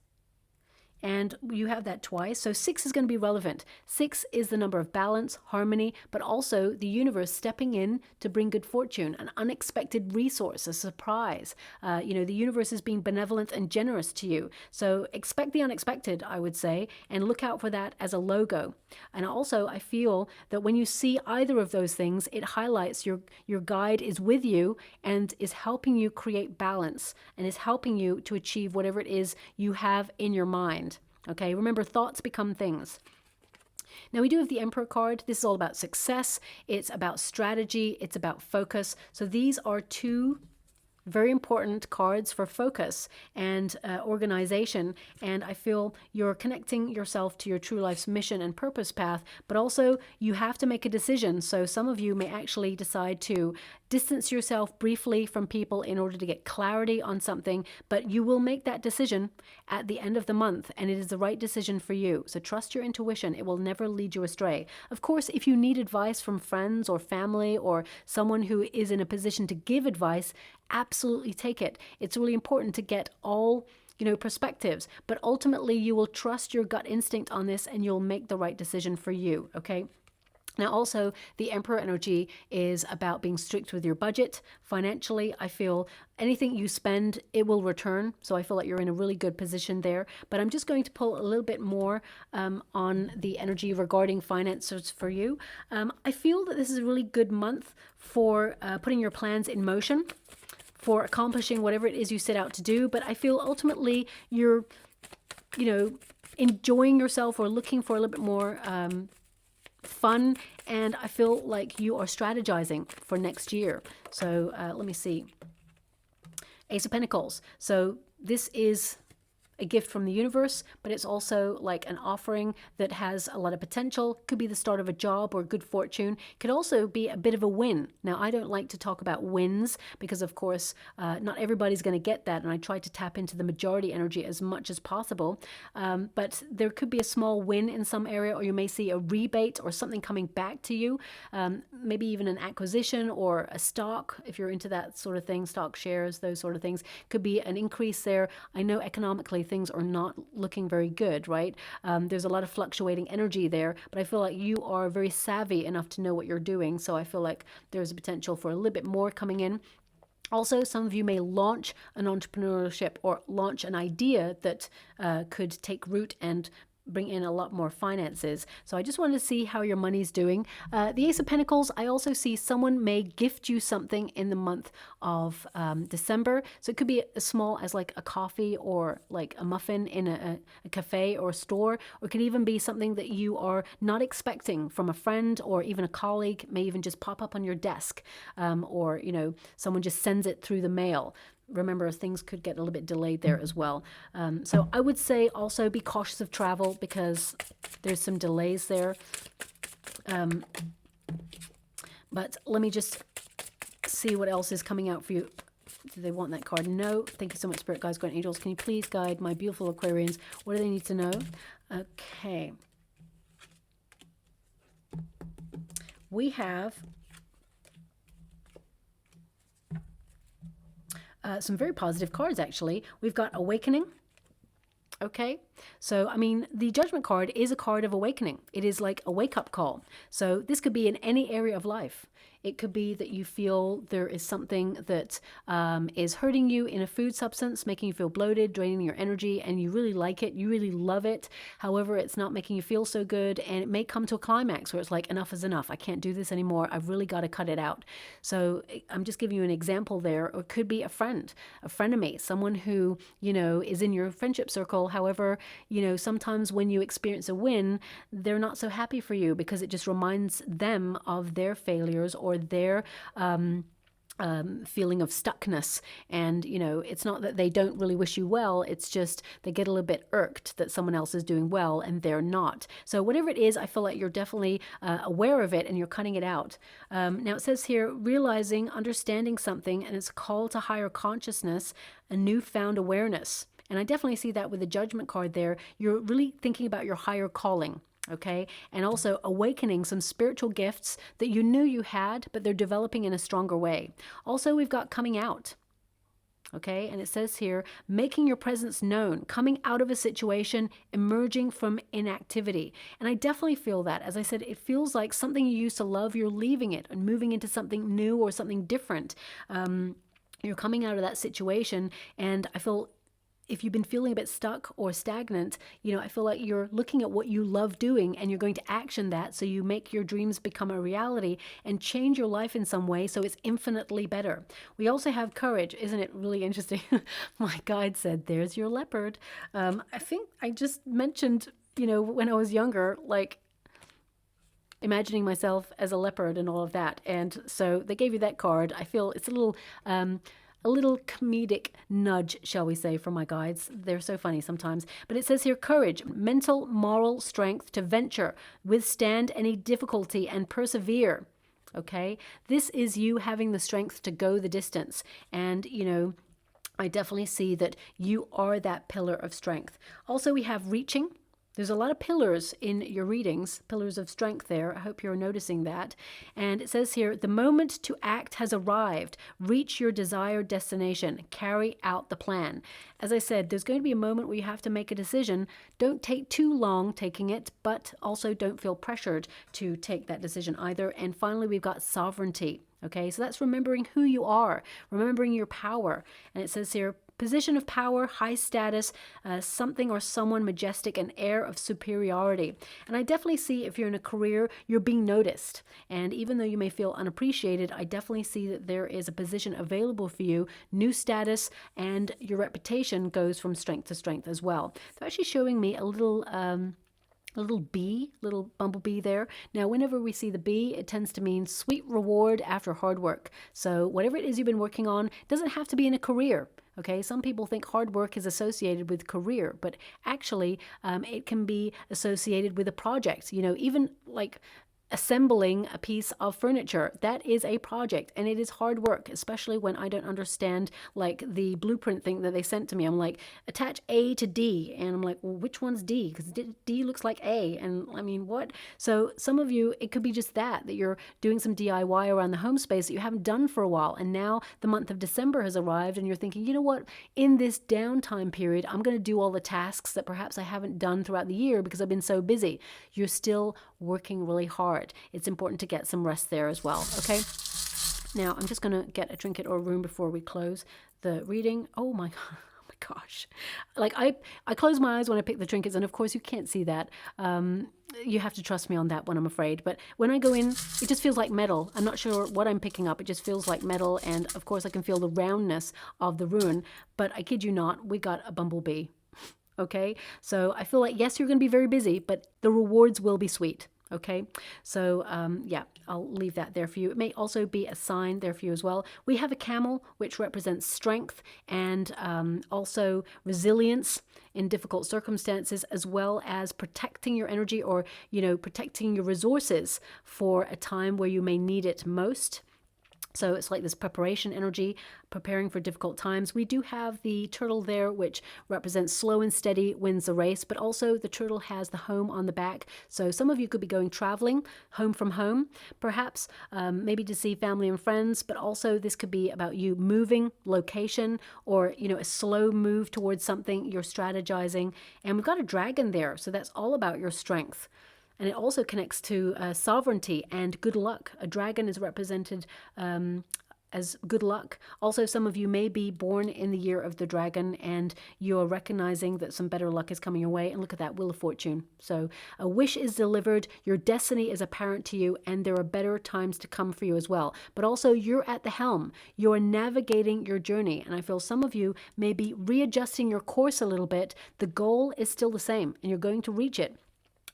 And you have that twice. So 6 is going to be relevant. 6 is the number of balance, harmony, but also the universe stepping in to bring good fortune, an unexpected resource, a surprise. You know, the universe is being benevolent and generous to you. So expect the unexpected, I would say, and look out for that as a logo. And also, I feel that when you see either of those things, it highlights your guide is with you and is helping you create balance and is helping you to achieve whatever it is you have in your mind. Okay, remember, thoughts become things. Now we do have the Emperor card. This is all about success. It's about strategy. It's about focus. So these are 2 very important cards for focus and organization. And I feel you're connecting yourself to your true life's mission and purpose path, but also you have to make a decision. So some of you may actually decide to distance yourself briefly from people in order to get clarity on something, but you will make that decision at the end of the month, and it is the right decision for you. So trust your intuition. It will never lead you astray. Of course, if you need advice from friends or family or someone who is in a position to give advice, absolutely take it. It's really important to get all, you know, perspectives, but ultimately you will trust your gut instinct on this and you'll make the right decision for you. Okay. Now, also, the Emperor energy is about being strict with your budget. Financially, I feel anything you spend, it will return. So I feel like you're in a really good position there. But I'm just going to pull a little bit more on the energy regarding finances for you. I feel that this is a really good month for putting your plans in motion, for accomplishing whatever it is you set out to do. But I feel ultimately you're, you know, enjoying yourself or looking for a little bit more fun, and I feel like you are strategizing for next year. So let me see. Ace of Pentacles. So this is a gift from the universe, but it's also like an offering that has a lot of potential. Could be the start of a job or good fortune. Could also be a bit of a win. Now, I don't like to talk about wins because, of course, not everybody's going to get that, and I try to tap into the majority energy as much as possible. But there could be a small win in some area, or you may see a rebate or something coming back to you. Maybe even an acquisition or a stock, if you're into that sort of thing, stock shares, those sort of things. Could be an increase there. I know economically things are not looking very good, right? There's a lot of fluctuating energy there, but I feel like you are very savvy enough to know what you're doing. So I feel like there's a potential for a little bit more coming in. Also, some of you may launch an entrepreneurship or launch an idea that could take root and bring in a lot more finances. So I just wanted to see how your money's doing. The Ace of Pentacles, I also see someone may gift you something in the month of December. So it could be as small as like a coffee or like a muffin in a cafe or a store, or it could even be something that you are not expecting from a friend or even a colleague, may even just pop up on your desk, or, you know, someone just sends it through the mail. Remember, things could get a little bit delayed there as well. So I would say also be cautious of travel because there's some delays there. But let me just see what else is coming out for you. Do they want that card? No. Thank you so much, Spirit Guides, Guardian Angels. Can you please guide my beautiful Aquarians? What do they need to know? Okay. We have some very positive cards, actually. We've got Awakening, okay? So, I mean, the Judgment card is a card of awakening. It is like a wake-up call. So this could be in any area of life. It could be that you feel there is something that is hurting you in a food substance, making you feel bloated, draining your energy, and you really like it, you really love it. However, it's not making you feel so good, and it may come to a climax where it's like, enough is enough. I can't do this anymore. I've really got to cut it out. So I'm just giving you an example there. Or it could be a frenemy, someone who, you know, is in your friendship circle. However, you know, sometimes when you experience a win, they're not so happy for you because it just reminds them of their failures or their feeling of stuckness. And, you know, it's not that they don't really wish you well. It's just they get a little bit irked that someone else is doing well and they're not. So whatever it is, I feel like you're definitely aware of it and you're cutting it out. Now it says here, realizing, understanding something, and it's a call to higher consciousness, a newfound awareness. And I definitely see that with the Judgment card there. You're really thinking about your higher calling. Okay, and also awakening some spiritual gifts that you knew you had, but they're developing in a stronger way. Also, we've got coming out. Okay, and it says here, making your presence known, coming out of a situation, emerging from inactivity. And I definitely feel that. As I said, it feels like something you used to love, you're leaving it and moving into something new or something different. You're coming out of that situation, and I feel if you've been feeling a bit stuck or stagnant, you know, I feel like you're looking at what you love doing and you're going to action that so you make your dreams become a reality and change your life in some way so it's infinitely better. We also have courage. Isn't it really interesting? My guide said, there's your leopard. I think I just mentioned, you know, when I was younger, like imagining myself as a leopard and all of that. And so they gave you that card. I feel it's a little comedic nudge, shall we say, from my guides. They're so funny sometimes. But it says here, courage, mental, moral strength to venture, withstand any difficulty and persevere. Okay, this is you having the strength to go the distance. And, you know, I definitely see that you are that pillar of strength. Also, we have reaching. There's a lot of pillars in your readings, pillars of strength there. I hope you're noticing that. And it says here, the moment to act has arrived. Reach your desired destination. Carry out the plan. As I said, there's going to be a moment where you have to make a decision. Don't take too long taking it, but also don't feel pressured to take that decision either. And finally, we've got sovereignty. Okay, so that's remembering who you are, remembering your power. And it says here, position of power, high status, something or someone majestic, an air of superiority. And I definitely see if you're in a career, you're being noticed. And even though you may feel unappreciated, I definitely see that there is a position available for you, new status, and your reputation goes from strength to strength as well. They're actually showing me a little bee, little bumblebee there. Now, whenever we see the bee, it tends to mean sweet reward after hard work. So whatever it is you've been working on, doesn't have to be in a career. Okay, some people think hard work is associated with career, but actually it can be associated with a project. You know, even like assembling a piece of furniture, that is a project, and it is hard work, especially when I don't understand like the blueprint thing that they sent to me. I'm like, attach A to D, and I'm like, well, which one's D? Because D looks like A, and I mean, what? So some of you, it could be just that you're doing some DIY around the home space that you haven't done for a while, and now the month of December has arrived, and you're thinking, you know what, in this downtime period, I'm going to do all the tasks that perhaps I haven't done throughout the year because I've been so busy. You're still working really hard. It's important to get some rest there as well. Okay. Now I'm just going to get a trinket or a rune before we close the reading. Oh my gosh. Like I close my eyes when I pick the trinkets, and of course you can't see that. You have to trust me on that one, I'm afraid. But when I go in, it just feels like metal. I'm not sure what I'm picking up. It just feels like metal. And of course I can feel the roundness of the rune, but I kid you not, we got a bumblebee. Okay. So I feel like, yes, you're going to be very busy, but the rewards will be sweet. Okay, so yeah, I'll leave that there for you. It may also be a sign there for you as well. We have a camel, which represents strength and also resilience in difficult circumstances, as well as protecting your energy, or, you know, protecting your resources for a time where you may need it most. So it's like this preparation energy, preparing for difficult times. We do have the turtle there, which represents slow and steady wins the race, but also the turtle has the home on the back. So some of you could be going traveling, home from home, perhaps, maybe to see family and friends, but also this could be about you moving location, or, you know, a slow move towards something, you're strategizing. And we've got a dragon there, so that's all about your strength. And it also connects to sovereignty and good luck. A dragon is represented as good luck. Also, some of you may be born in the year of the dragon, and you're recognizing that some better luck is coming your way. And look at that, Wheel of Fortune. So a wish is delivered, your destiny is apparent to you, and there are better times to come for you as well. But also, you're at the helm. You're navigating your journey. And I feel some of you may be readjusting your course a little bit. The goal is still the same, and you're going to reach it.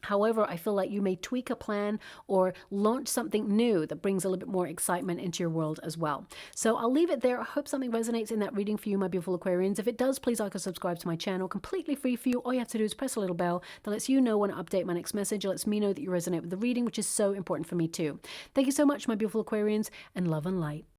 However, I feel like you may tweak a plan or launch something new that brings a little bit more excitement into your world as well. So I'll leave it there. I hope something resonates in that reading for you, my beautiful Aquarians. If it does, please like or subscribe to my channel. Completely free for you. All you have to do is press a little bell that lets you know when I update my next message. It lets me know that you resonate with the reading, which is so important for me too. Thank you so much, my beautiful Aquarians, and love and light.